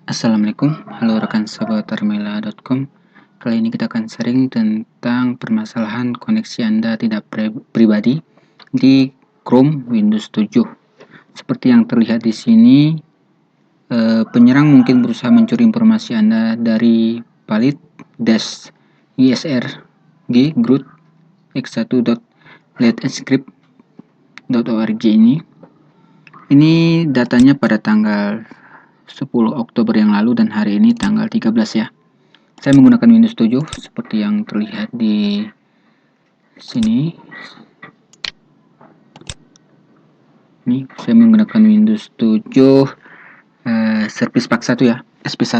Assalamualaikum, halo rekan sahabat Armela.com. Kali ini kita akan sharing tentang permasalahan koneksi Anda tidak pribadi di Chrome Windows 7. Seperti yang terlihat di sini, penyerang mungkin berusaha mencuri informasi Anda dari palit-isrg groot x1.let'encrypt.org ini. Ini datanya pada tanggal 10 Oktober yang lalu dan hari ini tanggal 13 ya. Saya menggunakan Windows 7 seperti yang terlihat di sini. Ini saya menggunakan Windows 7 Service Pack 1 ya, SP1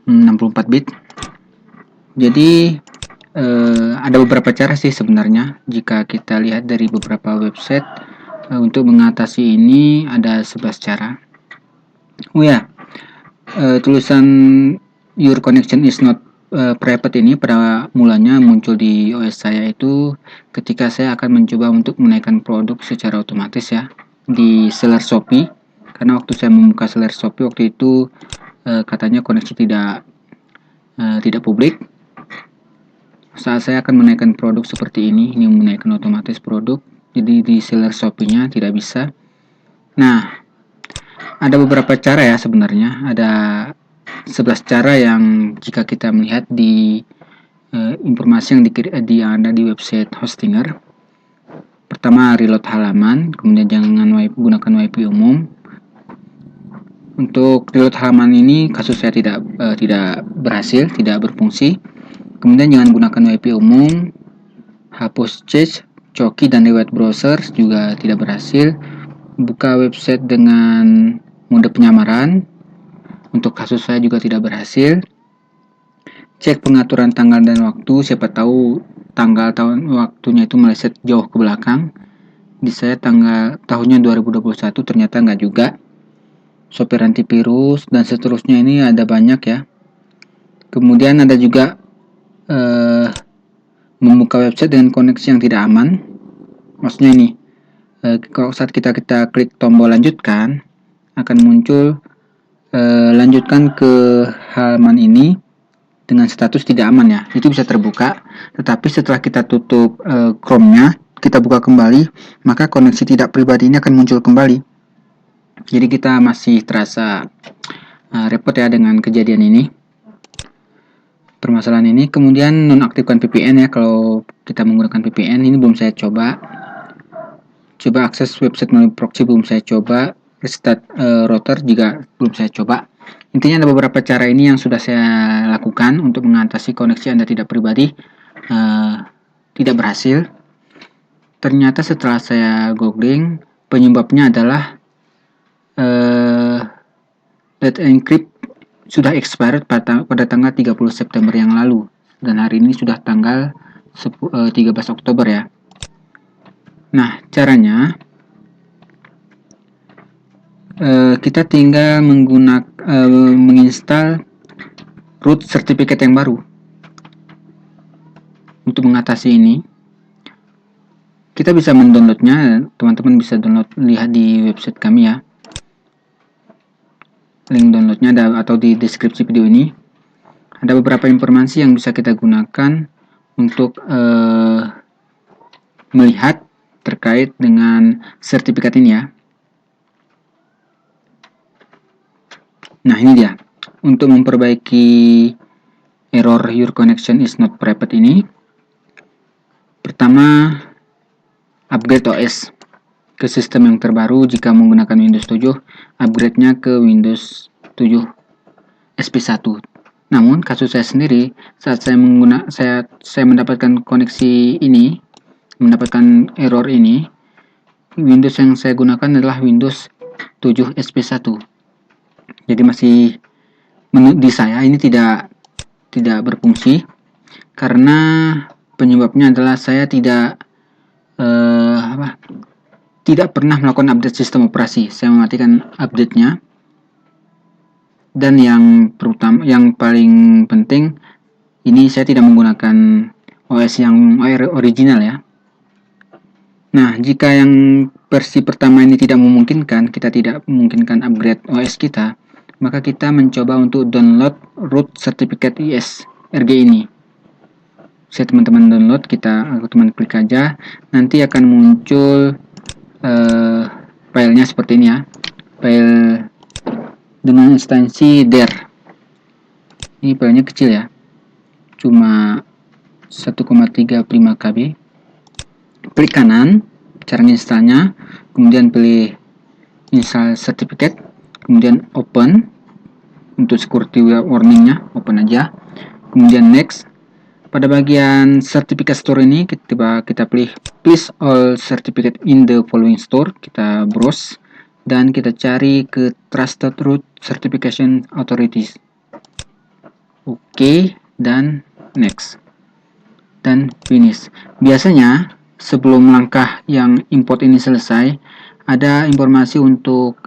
64 bit. Jadi ada beberapa cara sih sebenarnya jika kita lihat dari beberapa website. Untuk mengatasi ini ada 11 cara. Oh ya, tulisan your connection is not private ini pada mulanya muncul di OS saya itu ketika saya akan mencoba untuk menaikkan produk secara otomatis ya di seller Shopee, karena waktu saya membuka seller Shopee waktu itu katanya koneksi tidak publik. Saat saya akan menaikkan produk seperti ini menaikkan otomatis produk, jadi di seller Shopee-nya tidak bisa. Nah, ada beberapa cara ya sebenarnya, ada 11 cara yang jika kita melihat di informasi yang ada di website Hostinger. Pertama, reload halaman, kemudian jangan gunakan WiFi umum. Untuk reload halaman ini kasus saya tidak berhasil, tidak berfungsi. Kemudian jangan gunakan WiFi umum, hapus cache, coki dan lewat browser juga tidak berhasil. Buka website dengan mode penyamaran, untuk kasus saya juga tidak berhasil. Cek pengaturan tanggal dan waktu, siapa tahu tanggal tahun waktunya itu meleset jauh ke belakang. Di saya tahunnya 2021 ternyata nggak juga. Software antivirus dan seterusnya ini ada banyak ya. Kemudian ada juga membuka website dengan koneksi yang tidak aman. Maksudnya ini, kalau saat kita klik tombol lanjutkan, akan muncul lanjutkan ke halaman ini dengan status tidak aman ya. Itu bisa terbuka, tetapi setelah kita tutup Chrome-nya, kita buka kembali, maka koneksi tidak pribadi ini akan muncul kembali. Jadi kita masih terasa repot ya dengan kejadian ini, permasalahan ini. Kemudian nonaktifkan VPN ya. Kalau kita menggunakan VPN, ini belum saya coba akses website melalui proxy belum saya coba, restart router juga belum saya coba. Intinya ada beberapa cara ini yang sudah saya lakukan untuk mengatasi koneksi Anda tidak pribadi, tidak berhasil. Ternyata setelah saya googling, penyebabnya adalah Let's Encrypt sudah expired pada tanggal 30 September yang lalu, dan hari ini sudah tanggal 13 Oktober ya. Nah, caranya kita tinggal menginstal root certificate yang baru. Untuk mengatasi ini, kita bisa mendownloadnya. Teman-teman bisa lihat di website kami ya. Link downloadnya ada atau di deskripsi video ini. Ada beberapa informasi yang bisa kita gunakan untuk melihat terkait dengan sertifikat ini ya. Nah, ini dia. Untuk memperbaiki error your connection is not private ini, pertama, upgrade OS ke sistem yang terbaru. Jika menggunakan Windows 7, upgrade-nya ke Windows 7 SP1. Namun kasus saya sendiri, saat saya mendapatkan koneksi ini, mendapatkan error ini, Windows yang saya gunakan adalah Windows 7 SP1. Jadi masih di saya ini tidak berfungsi, karena penyebabnya adalah saya tidak pernah melakukan update sistem operasi. Saya mematikan update-nya. Dan yang paling penting, ini saya tidak menggunakan OS yang original ya. Nah, jika yang versi pertama ini tidak memungkinkan, kita tidak memungkinkan upgrade OS kita, maka kita mencoba untuk download root certificate ISRG ini. Saya teman-teman download, teman klik aja, nanti akan muncul filenya seperti ini ya, file dengan instansi dir. Ini filenya kecil ya, cuma 1,35 KB. Klik kanan, cara installnya, kemudian pilih install certificate, kemudian open. Untuk security warningnya open aja, kemudian next. Pada bagian certificate store ini kita pilih please all certificate in the following store, kita browse dan kita cari ke trusted root certification authorities. Oke, dan next dan finish. Biasanya sebelum langkah yang import ini selesai, ada informasi untuk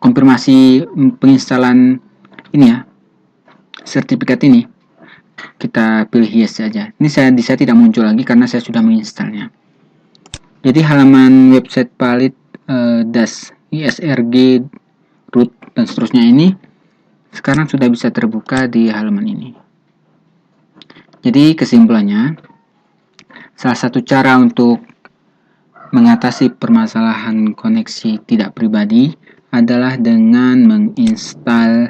konfirmasi penginstalan ini ya, sertifikat ini. Kita pilih yes saja. Ini saya tidak muncul lagi karena saya sudah menginstalnya. Jadi halaman website valid ISRG root dan seterusnya ini sekarang sudah bisa terbuka di halaman ini. Jadi kesimpulannya, salah satu cara untuk mengatasi permasalahan koneksi tidak pribadi adalah dengan menginstal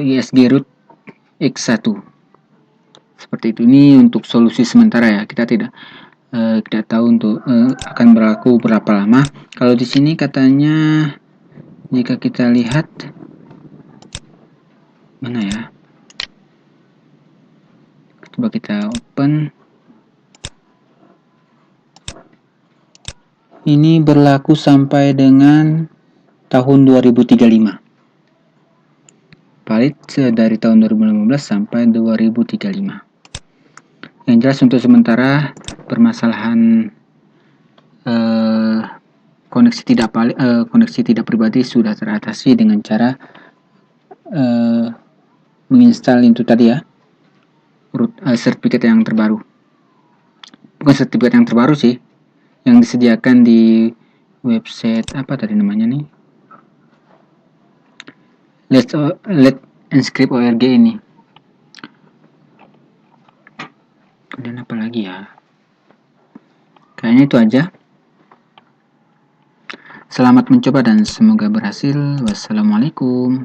ISG root X1 seperti itu. Ini untuk solusi sementara ya, kita tidak tahu untuk akan berlaku berapa lama. Kalau di sini katanya, jika kita lihat mana ya, coba kita open. Ini berlaku sampai dengan tahun 2035. Valid dari tahun 2015 sampai 2035. Yang jelas untuk sementara permasalahan koneksi tidak pribadi sudah teratasi dengan cara menginstal itu tadi ya, root sertifikat yang terbaru. Bukan sertifikat yang terbaru sih, yang disediakan di website apa tadi namanya nih, Let's Encrypt ORG ini. Dan apa lagi ya, kayaknya itu aja. Selamat mencoba dan semoga berhasil. Wassalamualaikum.